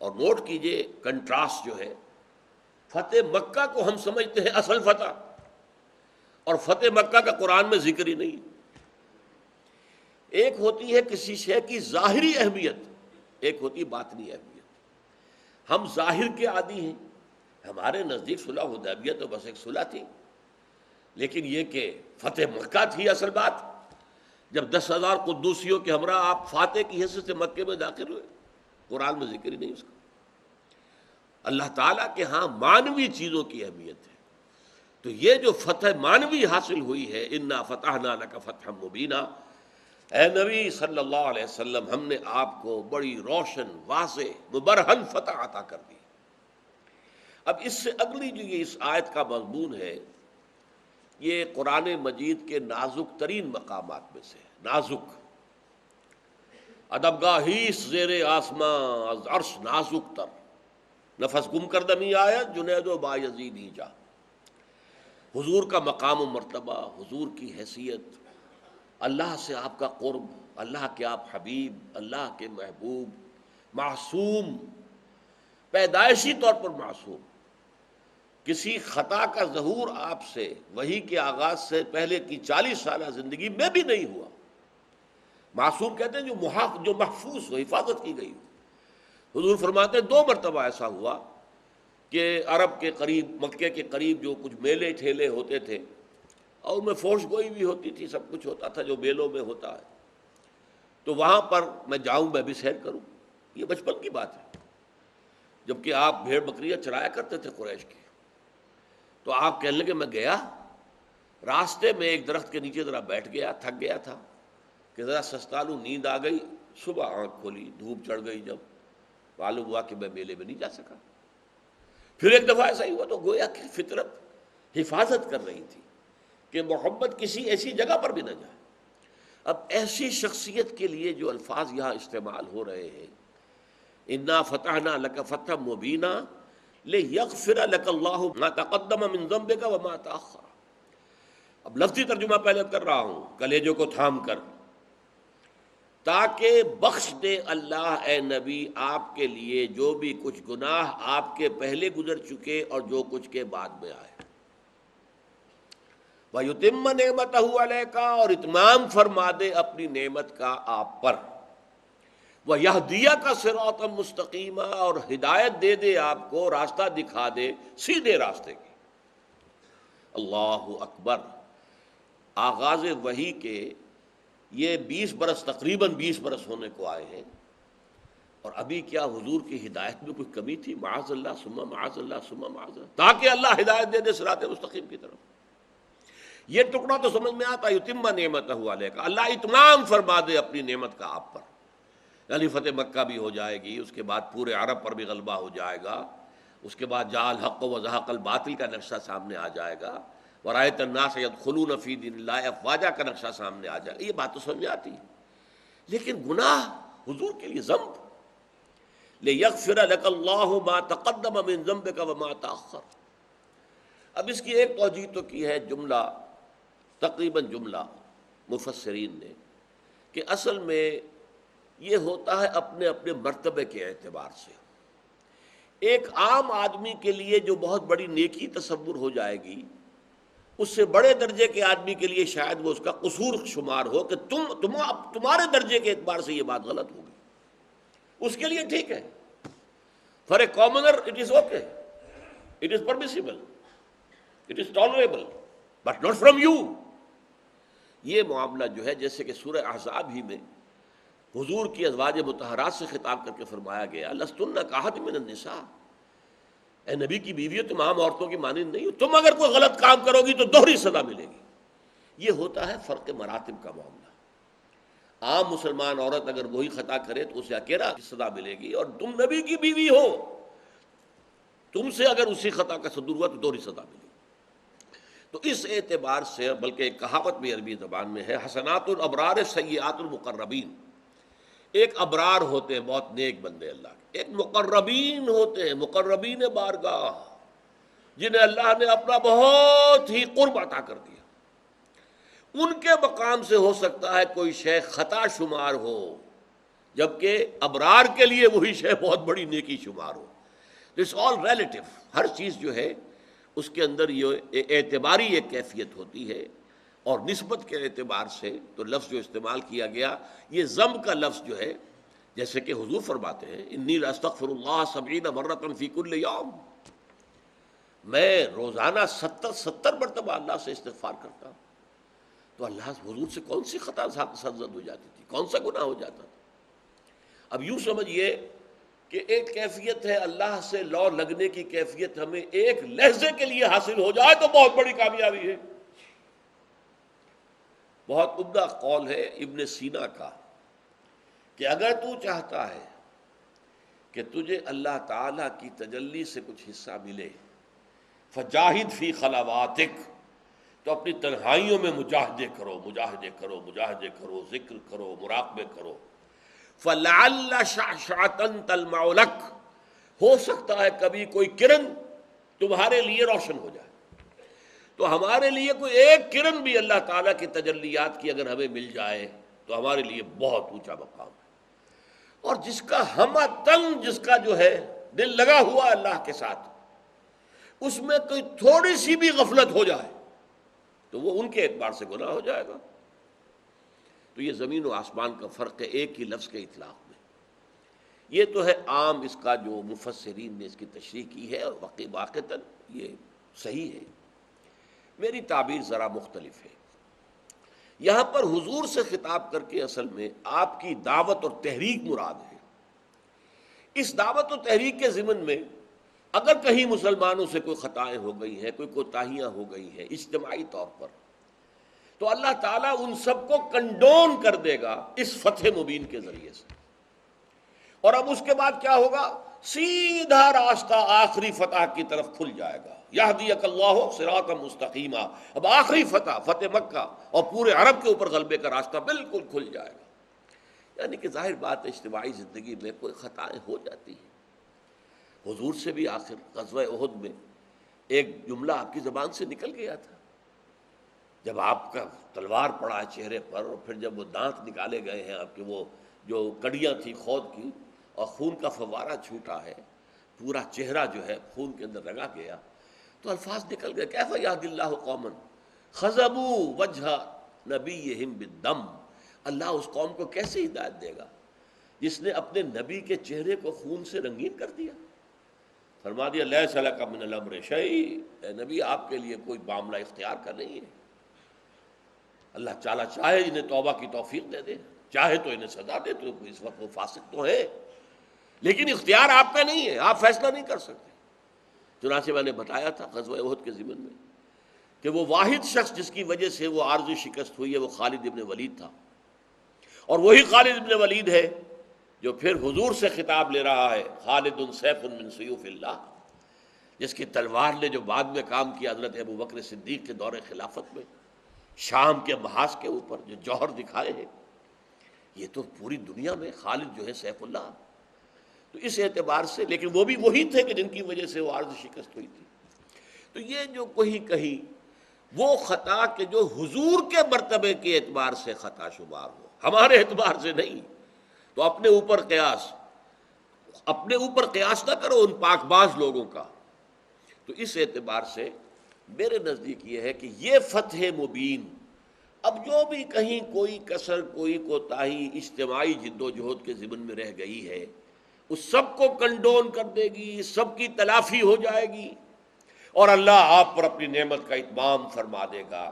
اور نوٹ کیجئے کنٹراسٹ جو ہے، فتح مکہ کو ہم سمجھتے ہیں اصل فتح، اور فتح مکہ کا قرآن میں ذکر ہی نہیں۔ ایک ہوتی ہے کسی شے کی ظاہری اہمیت، ایک ہوتی ہے باطنی اہمیت۔ ہم ظاہر کے عادی ہیں، ہمارے نزدیک صلح حدیبیہ تو بس ایک صلح تھی، لیکن یہ کہ فتح مکہ تھی اصل بات۔ جب 10,000 قدوسیوں کے ہمراہ آپ فاتح کی حیثیت سے مکے میں داخل ہوئے، قرآن میں ذکر ہی نہیں اس کا۔ اللہ تعالیٰ کے ہاں معنوی چیزوں کی اہمیت ہے۔ تو یہ جو فتح معنوی حاصل ہوئی ہے، انا فتحنا لک فتحا مبینا، اے نبی صلی اللہ علیہ وسلم، ہم نے آپ کو بڑی روشن، واضح، مبرہن فتح عطا کر دی۔ اب اس سے اگلی جو یہ اس آیت کا مضمون ہے، یہ قرآن مجید کے نازک ترین مقامات میں سے ہے۔ نازک، ادبگاہی زیر آسماں از عرش نازک تر، نفس گم کردمی آیت جنید و بایزید ہی جا۔ حضور کا مقام و مرتبہ، حضور کی حیثیت، اللہ سے آپ کا قرب، اللہ کے آپ حبیب، اللہ کے محبوب، معصوم، پیدائشی طور پر معصوم، کسی خطا کا ظہور آپ سے وحی کے آغاز سے پہلے کی 40 سالہ زندگی میں بھی نہیں ہوا۔ معصوم کہتے ہیں جو محفوظ ہو، حفاظت کی گئی ہو۔ حضور فرماتے ہیں 2 مرتبہ ایسا ہوا کہ عرب کے قریب، مکے کے قریب جو کچھ میلے ٹھیلے ہوتے تھے، اور ان میں فوش گوئی بھی ہوتی تھی، سب کچھ ہوتا تھا جو میلوں میں ہوتا ہے، تو وہاں پر میں جاؤں، میں بھی سیر کروں۔ یہ بچپن کی بات ہے، جبکہ آپ بھیڑ بکریاں چرایا کرتے تھے قریش کی۔ تو آپ کہنے لگے، میں گیا راستے میں ایک درخت کے نیچے ذرا بیٹھ گیا، تھک گیا تھا کہ ذرا سستا لوں، نیند آ گئی، صبح آنکھ کھولی، دھوپ چڑھ گئی، جب معلوم ہوا کہ میں میلے میں نہیں جا سکا۔ پھر ایک دفعہ ایسا ہی ہوا، تو گویا کہ فطرت حفاظت کر رہی تھی کہ محمد کسی ایسی جگہ پر بھی نہ جائے۔ اب ایسی شخصیت کے لیے جو الفاظ یہاں استعمال ہو رہے ہیں، انا فتحنا لک فتحا مبینا لیغفر لک اللہ ما تقدم من ذنبک وما تأخر۔ اب لفظی ترجمہ پہلے کر رہا ہوں کلیجوں کو تھام کر، تاکہ بخش دے اللہ اے نبی آپ کے لیے جو بھی کچھ گناہ آپ کے پہلے گزر چکے اور جو کچھ کے بعد میں آئے۔ وَيُتِمَّ نِعْمَتَهُ عَلَيْكَ، اور اتمام فرما دے اپنی نعمت کا آپ پر۔ وَيَهْدِيَكَ صِرَاطًا مُسْتَقِيمًا، اور ہدایت دے دے آپ کو، راستہ دکھا دے سیدھے راستے کی۔ اللہ اکبر۔ آغاز وحی کے یہ 20 برس، تقریباً 20 برس ہونے کو آئے ہیں، اور ابھی کیا حضور کی ہدایت میں کوئی کمی تھی؟ معاذ اللہ ثم معاذ اللہ ثم معاذ اللہ، تاکہ اللہ ہدایت دے دے صراط مستقیم کی طرف۔ یہ ٹکڑا تو سمجھ میں آتا، یتم نعمتہ علیک، اللہ اتمام فرما دے اپنی نعمت کا آپ پر، یعنی فتح مکہ بھی ہو جائے گی، اس کے بعد پورے عرب پر بھی غلبہ ہو جائے گا، اس کے بعد جاء الحق وزہق الباطل کا نقشہ سامنے آ جائے گا، ورأیت الناس یدخلون فی دین اللہ افواجا کا نقشہ سامنے آ جائے گا۔ یہ بات تو سمجھ آتی ہے، لیکن گناہ حضور کے لیے ذنب، لیغفر لک اللہ ما تقدم من ذنبک وما تأخر۔ اب اس کی ایک توجیہ تو کی ہے جملہ، تقریباً جملہ مفسرین نے، کہ اصل میں یہ ہوتا ہے اپنے اپنے مرتبے کے اعتبار سے۔ ایک عام آدمی کے لیے جو بہت بڑی نیکی تصور ہو جائے گی، اس سے بڑے درجے کے آدمی کے لیے شاید وہ اس کا قصور شمار ہو کہ تمہارے درجے کے اعتبار سے یہ بات غلط ہوگی، اس کے لیے ٹھیک ہے۔ For a commoner it is okay, it is permissible, it is tolerable, but not from you. یہ معاملہ جو ہے، جیسے کہ سورہ احزاب ہی میں حضور کی ازواج مطہرات سے خطاب کر کے فرمایا گیا، لستن کاحد من النساء، اے نبی کی بیویوں تمام عورتوں کی مانند نہیں ہو، تم اگر کوئی غلط کام کرو گی تو دوہری سزا ملے گی۔ یہ ہوتا ہے فرق مراتب کا معاملہ۔ عام مسلمان عورت اگر وہی خطا کرے تو اسے اکیلا سزا ملے گی، اور تم نبی کی بیوی ہو، تم سے اگر اسی خطا کا صدور ہوا تو دوہری سزا ملے گی۔ تو اس اعتبار سے، بلکہ ایک کہاوت بھی عربی زبان میں ہے، حسنات الابرار سیئات المقربین۔ ایک ابرار ہوتے ہیں بہت نیک بندے اللہ کے، ایک مقربین ہوتے ہیں، مقربین بارگاہ، جنہیں اللہ نے اپنا بہت ہی قرب عطا کر دیا۔ ان کے مقام سے ہو سکتا ہے کوئی شے خطا شمار ہو، جبکہ ابرار کے لیے وہی شے بہت بڑی نیکی شمار ہو. It's all relative. ہر چیز جو ہے اس کے اندر یہ اعتباری ایک کیفیت ہوتی ہے، اور نسبت کے اعتبار سے تو لفظ جو استعمال کیا گیا یہ ضم کا لفظ جو ہے، جیسے کہ حضور فرماتے ہیں انی لاستغفر اللہ 70 مرۃ فی کل یوم، میں روزانہ 70 مرتبہ اللہ سے استغفار کرتا ہوں. تو اللہ حضور سے کون سی خطا سرزد ہو جاتی تھی، کون سا گناہ ہو جاتا تھا. اب یوں سمجھیے کہ ایک کیفیت ہے اللہ سے لو لگنے کی کیفیت، ہمیں ایک لحظے کے لیے حاصل ہو جائے تو بہت بڑی کامیابی ہے. بہت عمدہ قول ہے ابن سینا کا کہ اگر تو چاہتا ہے کہ تجھے اللہ تعالیٰ کی تجلی سے کچھ حصہ ملے، فجاہد فی خلواتک، تو اپنی تنہائیوں میں مجاہدے کرو، ذکر کرو، مراقبے کرو. فلعل شعشعۃ تلمع لک، ہو سکتا ہے کبھی کوئی کرن تمہارے لیے روشن ہو جائے. تو ہمارے لیے کوئی ایک کرن بھی اللہ تعالیٰ کی تجلیات کی اگر ہمیں مل جائے تو ہمارے لیے بہت اونچا مقام ہے. اور جس کا ہمہ تن، جس کا جو ہے دل لگا ہوا اللہ کے ساتھ، اس میں کوئی تھوڑی سی بھی غفلت ہو جائے تو وہ ان کے اعتبار سے گناہ ہو جائے گا. تو یہ زمین و آسمان کا فرق ہے ایک ہی لفظ کے اطلاق میں. یہ تو ہے عام اس کا جو مفسرین نے اس کی تشریح کی ہے، اور واقعتاً یہ صحیح ہے. میری تعبیر ذرا مختلف ہے. یہاں پر حضور سے خطاب کر کے اصل میں آپ کی دعوت اور تحریک مراد ہے. اس دعوت و تحریک کے ضمن میں اگر کہیں مسلمانوں سے کوئی خطائیں ہو گئی ہیں، کوئی کوتاہیاں ہو گئی ہیں اجتماعی طور پر، تو اللہ تعالیٰ ان سب کو کنڈون کر دے گا اس فتح مبین کے ذریعے سے. اور اب اس کے بعد کیا ہوگا؟ سیدھا راستہ آخری فتح کی طرف کھل جائے گا. یہدیک اللہ صراطا مستقیما. اب آخری فتح مکہ اور پورے عرب کے اوپر غلبے کا راستہ بالکل کھل جائے گا. یعنی کہ ظاہر بات ہے اجتماعی زندگی میں کوئی خطائیں ہو جاتی ہیں. حضور سے بھی آخر غزوہ احد میں ایک جملہ آپ کی زبان سے نکل گیا تھا، جب آپ کا تلوار پڑا ہے چہرے پر، اور پھر جب وہ دانت نکالے گئے ہیں آپ کے، وہ جو کڑیاں تھیں خود کی، اور خون کا فوارہ چھوٹا ہے، پورا چہرہ جو ہے خون کے اندر رگا گیا، تو الفاظ نکل گئے کیف یہدی اللہ قوما خضبوا وجہ نبیہم بالدم. اللہ اس قوم کو کیسے ہدایت دے گا جس نے اپنے نبی کے چہرے کو خون سے رنگین کر دیا. فرما دیا لیس لک من الامر شیء، اے نبی آپ کے لیے کوئی معاملہ اختیار کا نہیں ہے. اللہ تعالیٰ چاہے انہیں توبہ کی توفیق دے دے، چاہے تو انہیں سزا دے، تو اس وقت وہ فاسق تو ہے، لیکن اختیار آپ کا نہیں ہے، آپ فیصلہ نہیں کر سکتے. چنانچہ میں نے بتایا تھا غزوہ احد کے ضمن میں کہ وہ واحد شخص جس کی وجہ سے وہ عارضی شکست ہوئی ہے وہ خالد ابن ولید تھا. اور وہی خالد ابن ولید ہے جو پھر حضور سے خطاب لے رہا ہے، خالد سیف من سیوف اللہ، جس کی تلوار نے جو بعد میں کام کیا حضرت ابو بکر صدیق کے دور خلافت میں، شام کے محاذ کے اوپر جو جوہر دکھائے ہیں. یہ تو پوری دنیا میں خالد جو ہے سیف اللہ. تو اس اعتبار سے، لیکن وہ بھی وہی تھے کہ جن کی وجہ سے وہ عارض شکست ہوئی تھی. تو یہ جو کہیں وہ خطا کہ جو حضور کے مرتبے کے اعتبار سے خطا شمار ہو، ہمارے اعتبار سے نہیں، تو اپنے اوپر قیاس نہ کرو ان پاک باز لوگوں کا. تو اس اعتبار سے میرے نزدیک یہ ہے کہ یہ فتح مبین اب جو بھی کہیں کوئی کسر، کوئی کوتاہی اجتماعی جد و جہد کے ضمن میں رہ گئی ہے، اس سب کو کنڈون کر دے گی، سب کی تلافی ہو جائے گی، اور اللہ آپ پر اپنی نعمت کا اتمام فرما دے گا.